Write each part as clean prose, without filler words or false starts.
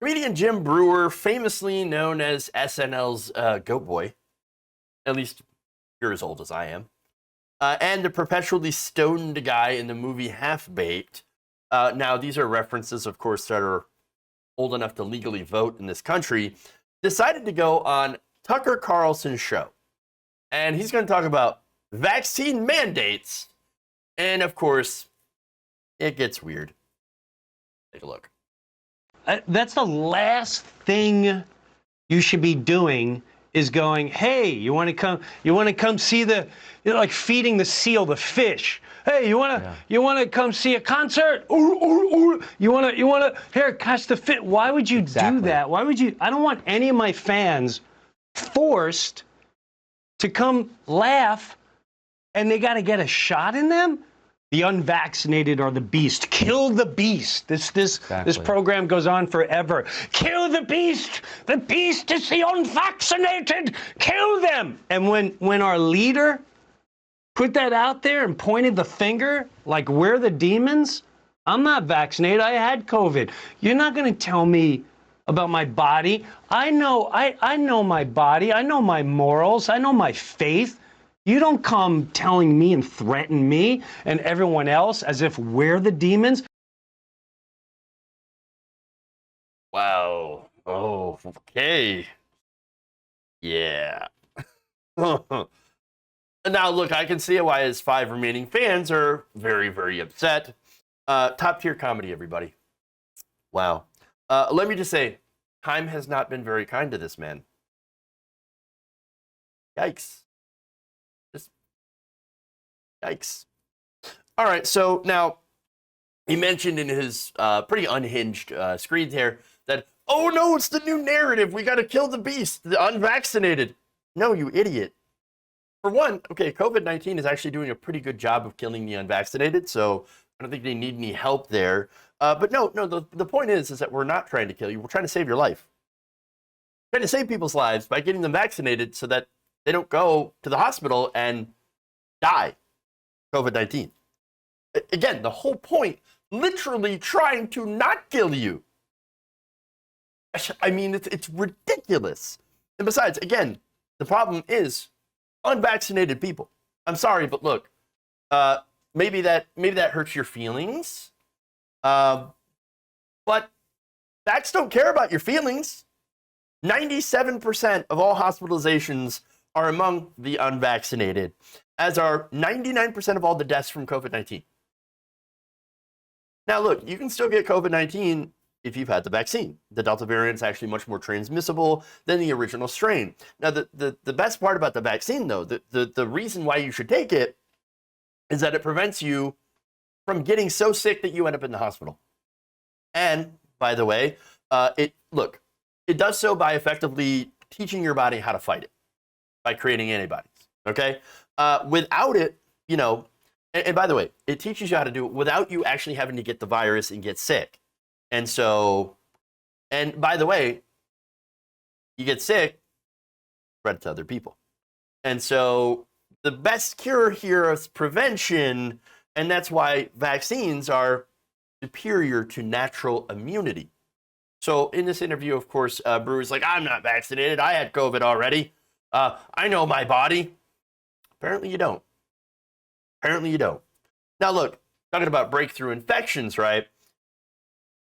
Comedian Jim Breuer, famously known as SNL's Goat Boy, at least you're as old as I am, and the perpetually stoned guy in the movie Half Baked. Now, these are references, of course, that are old enough to legally vote in this country, decided to go on Tucker Carlson's show. And he's going to talk about vaccine mandates. And, of course, it gets weird. Take a look. That's the last thing you should be doing is going, hey, you want to come see the, like feeding the seal, the fish. Hey, you want to come see a concert? You want to here, catch the fit. Why would you do that? Why would you? I don't want any of my fans forced to come laugh and they got to get a shot in them. The unvaccinated are the beast. Kill the beast. This program goes on forever. Kill the beast. The beast is the unvaccinated. Kill them. And when our leader put that out there and pointed the finger like we're the demons, I'm not vaccinated. I had COVID. You're not going to tell me about my body. I know my body. I know my morals. I know my faith. You don't come telling me and threaten me and everyone else as if we're the demons. Wow. Oh, okay. Yeah. Now, look, I can see why his 5 remaining fans are very, very upset. Top tier comedy, everybody. Wow. Let me just say, time has not been very kind to this man. Yikes. Yikes. All right, so now he mentioned in his pretty unhinged screed here that, oh no, it's the new narrative. We got to kill the beast, the unvaccinated. No, you idiot. For one, okay, COVID-19 is actually doing a pretty good job of killing the unvaccinated, so I don't think they need any help there. But no, the point is that we're not trying to kill you. We're trying to save your life. We're trying to save people's lives by getting them vaccinated so that they don't go to the hospital and die. COVID-19. Again, the whole point, literally trying to not kill you. I mean, it's ridiculous. And besides, again, the problem is unvaccinated people. I'm sorry, but look, maybe that hurts your feelings. But facts don't care about your feelings. 97% of all hospitalizations are among the unvaccinated, as are 99% of all the deaths from COVID-19. Now, look, you can still get COVID-19 if you've had the vaccine. The Delta variant is actually much more transmissible than the original strain. Now, the best part about the vaccine, though, the reason why you should take it is that it prevents you from getting so sick that you end up in the hospital. And, by the way, it does so by effectively teaching your body how to fight it, by creating antibodies, okay? Without it, and by the way, it teaches you how to do it without you actually having to get the virus and get sick. And by the way, you get sick, spread it to other people. And so the best cure here is prevention, and that's why vaccines are superior to natural immunity. So in this interview, of course, Breuer's like, I'm not vaccinated. I had COVID already. I know my body. Apparently you don't. Now look, talking about breakthrough infections, right?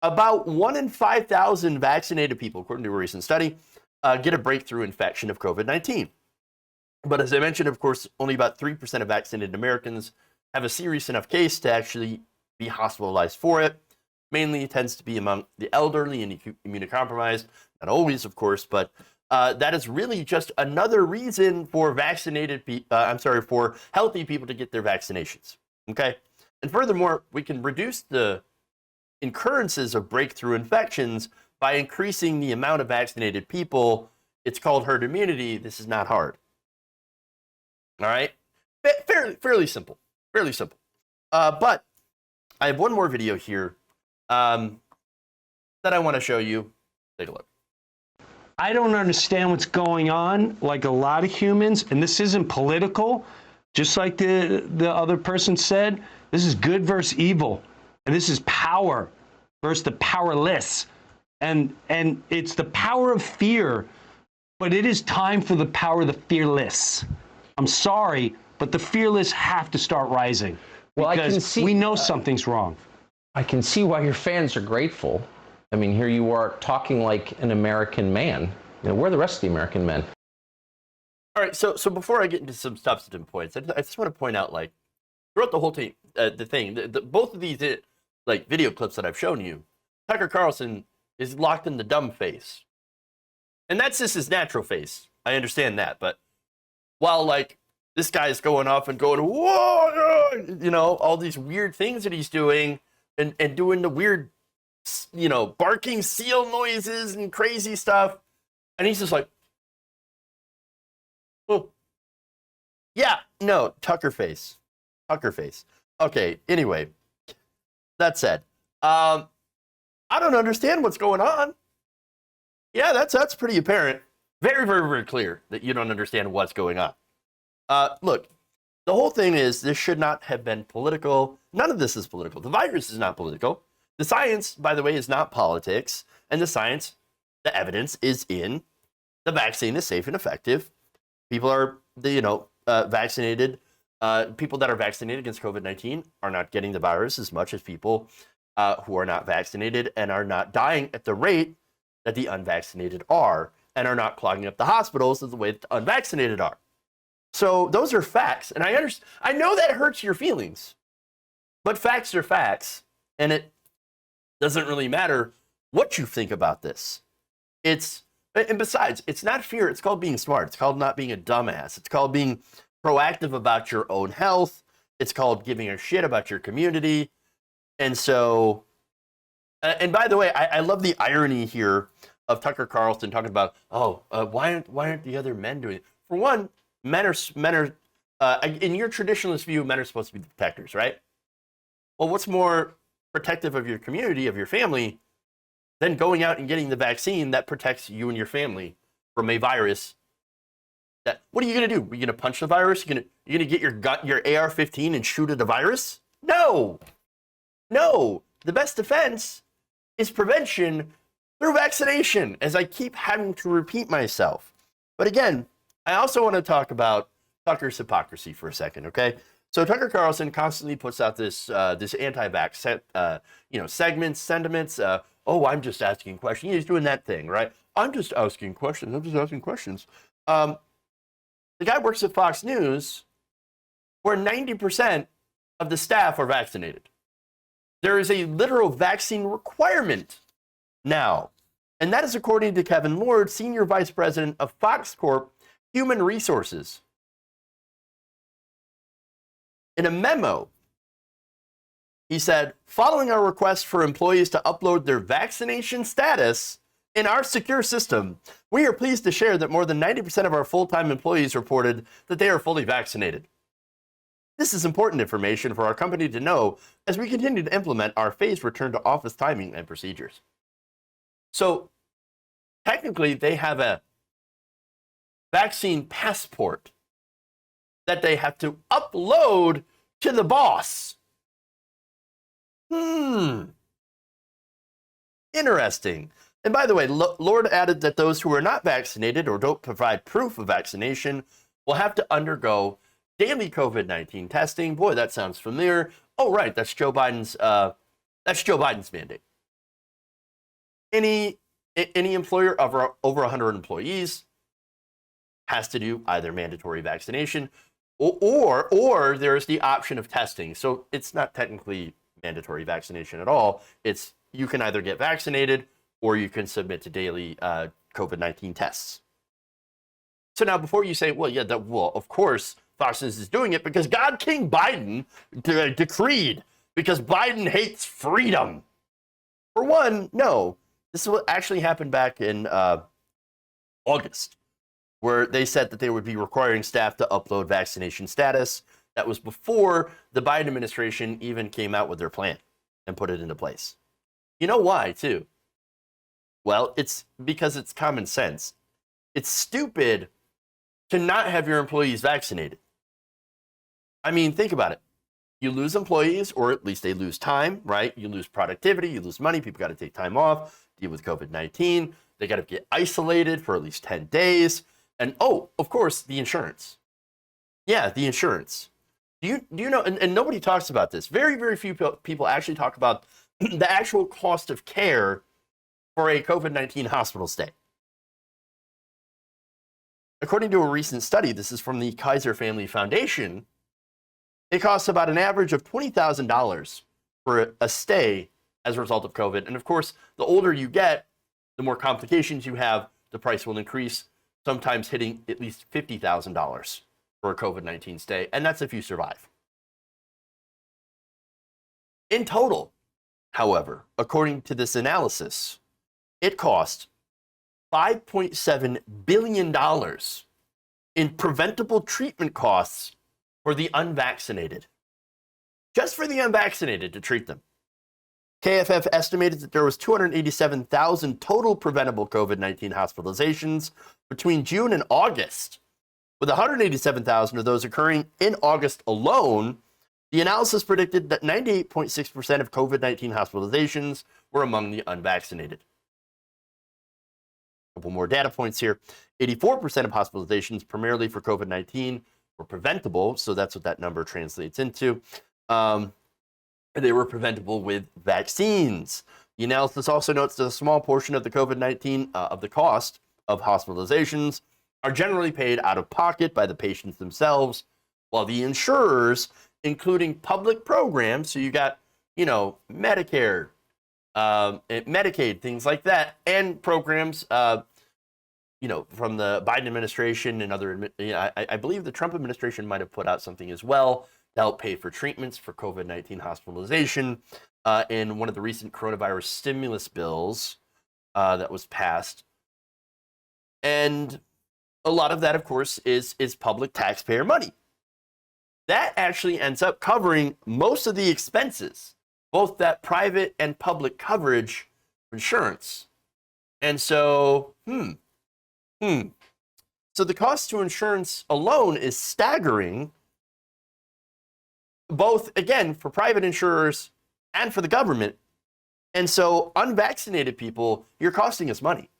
About 1 in 5,000 vaccinated people, according to a recent study, get a breakthrough infection of COVID-19. But as I mentioned, of course, only about 3% of vaccinated Americans have a serious enough case to actually be hospitalized for it. Mainly it tends to be among the elderly and immunocompromised. Not always, of course, but that is really just another reason for for healthy people to get their vaccinations. Okay, and furthermore, we can reduce the occurrences of breakthrough infections by increasing the amount of vaccinated people. It's called herd immunity. This is not hard. All right, fairly simple, but I have one more video here that I want to show you. Take a look. I don't understand what's going on, like a lot of humans, and this isn't political, just like the other person said. This is good versus evil, and this is power versus the powerless. And it's the power of fear, but it is time for the power of the fearless. I'm sorry, but the fearless have to start rising. Well, I because can see, we know something's wrong. I can see why your fans are grateful. I mean, here you are talking like an American man. You know, where are the rest of the American men? All right, so before I get into some substantive points, I just want to point out, like, throughout the whole thing, both of these like video clips that I've shown you, Tucker Carlson is locked in the dumb face, and that's just his natural face. I understand that, but while like this guy's going off and going, whoa, you know, all these weird things that he's doing, and doing the weird, you know, barking seal noises and crazy stuff, and he's just like, oh, yeah, no, Tucker face. Okay, anyway, that said, I don't understand what's going on. Yeah, that's pretty apparent. Very, very, very clear that you don't understand what's going on. Look, the whole thing is this should not have been political. None of this is political. The virus is not political. The science, by the way, is not politics. And the science, the evidence is in the vaccine is safe and effective. People are, vaccinated. People that are vaccinated against COVID-19 are not getting the virus as much as people who are not vaccinated and are not dying at the rate that the unvaccinated are and are not clogging up the hospitals the way that the unvaccinated are. So those are facts. And I know that hurts your feelings, but facts are facts. And it doesn't really matter what you think about this. And besides, it's not fear. It's called being smart. It's called not being a dumbass. It's called being proactive about your own health. It's called giving a shit about your community. And so, and by the way, I love the irony here of Tucker Carlson talking about, why aren't the other men doing it? For one, men are in your traditionalist view, men are supposed to be the protectors, right? Well, what's more protective of your community, of your family, than going out and getting the vaccine that protects you and your family from a virus? What are you going to do? Are you going to punch the virus? You're going to get your AR-15 and shoot at the virus? No. The best defense is prevention through vaccination, as I keep having to repeat myself. But again, I also want to talk about Tucker's hypocrisy for a second, okay? So Tucker Carlson constantly puts out this anti-vax segments, sentiments. I'm just asking questions. He's doing that thing, right? I'm just asking questions. The guy works at Fox News, where 90% of the staff are vaccinated. There is a literal vaccine requirement now. And that is according to Kevin Lord, Senior Vice President of Fox Corp Human Resources. In a memo, he said, following our request for employees to upload their vaccination status in our secure system, we are pleased to share that more than 90% of our full-time employees reported that they are fully vaccinated. This is important information for our company to know as we continue to implement our phased return to office timing and procedures. So technically, they have a vaccine passport that they have to upload to the boss. Interesting. And by the way, Lord added that those who are not vaccinated or don't provide proof of vaccination will have to undergo daily COVID-19 testing. Boy, that sounds familiar. Oh, right, that's Joe Biden's mandate. Any employer of over 100 employees has to do either mandatory vaccination or there's the option of testing. So it's not technically mandatory vaccination at all. It's you can either get vaccinated or you can submit to daily COVID-19 tests. So now before you say, of course, Fox News is doing it because God King Biden decreed, because Biden hates freedom. For one, no. This is what actually happened back in August, where they said that they would be requiring staff to upload vaccination status. That was before the Biden administration even came out with their plan and put it into place. You know why, too? Well, it's because it's common sense. It's stupid to not have your employees vaccinated. I mean, think about it. you lose employees, or at least they lose time, right? You lose productivity, you lose money. People got to take time off, deal with COVID-19. They got to get isolated for at least 10 days. And oh, of course, the insurance. Yeah, the insurance. Do you know, and nobody talks about this. Very, very few people actually talk about the actual cost of care for a COVID-19 hospital stay. According to a recent study, this is from the Kaiser Family Foundation, it costs about an average of $20,000 for a stay as a result of COVID. And of course, the older you get, the more complications you have, the price will increase, sometimes hitting at least $50,000 for a COVID-19 stay. And that's if you survive. In total, however, according to this analysis, it cost $5.7 billion in preventable treatment costs for the unvaccinated. Just for the unvaccinated to treat them. KFF estimated that there was 287,000 total preventable COVID-19 hospitalizations between June and August, with 187,000 of those occurring in August alone. The analysis predicted that 98.6% of COVID-19 hospitalizations were among the unvaccinated. A couple more data points here. 84% of hospitalizations, primarily for COVID-19, were preventable, so that's what that number translates into. They were preventable with vaccines. The analysis also notes that a small portion of the COVID-19, of the cost of hospitalizations, are generally paid out of pocket by the patients themselves, while the insurers, including public programs, so you got, Medicare, Medicaid, things like that, and programs, from the Biden administration and other, I believe the Trump administration might have put out something as well to help pay for treatments for COVID-19 hospitalization in one of the recent coronavirus stimulus bills that was passed. And a lot of that, of course, is public taxpayer money. That actually ends up covering most of the expenses, both that private and public coverage insurance. And so, So the cost to insurance alone is staggering, both, again, for private insurers and for the government. And so unvaccinated people, you're costing us money.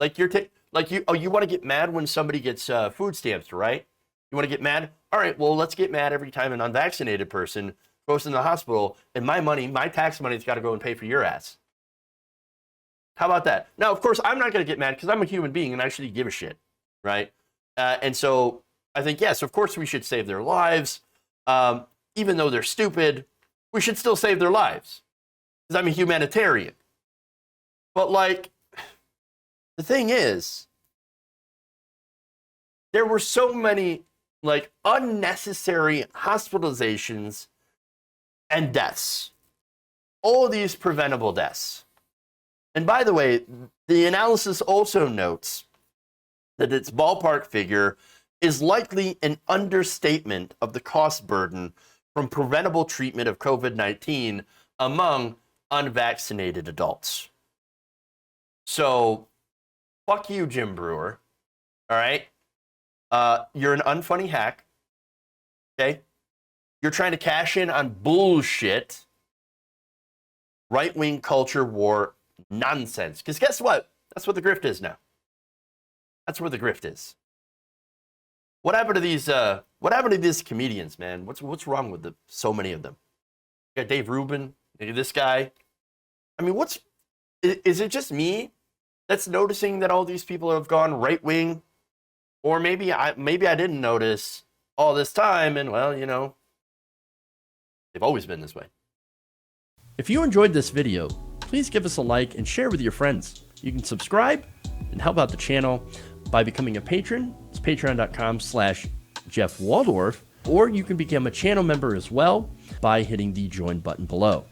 Like you want to get mad when somebody gets food stamps, right? You want to get mad? All right, well, let's get mad every time an unvaccinated person goes in the hospital, and my tax money's got to go and pay for your ass. How about that? Now, of course, I'm not going to get mad because I'm a human being and I actually give a shit, right? And so I think, yes, of course we should save their lives. Even though they're stupid, we should still save their lives because I'm a humanitarian. But the thing is, there were so many unnecessary hospitalizations and deaths. All these preventable deaths. And by the way, the analysis also notes that its ballpark figure is likely an understatement of the cost burden from preventable treatment of COVID-19 among unvaccinated adults. So, fuck you, Jim Breuer. All right? You're an unfunny hack. Okay? You're trying to cash in on bullshit, right-wing culture war nonsense. Because guess what? That's what the grift is now. That's where the grift is. What happened to these comedians, man? What's wrong with so many of them? You got Dave Rubin, this guy. I mean, is it just me that's noticing that all these people have gone right wing? Or maybe I didn't notice all this time, and well, they've always been this way. If you enjoyed this video, please give us a like and share with your friends. You can subscribe and help out the channel by becoming a patron. It's patreon.com/Jeff Waldorf, or you can become a channel member as well by hitting the join button below.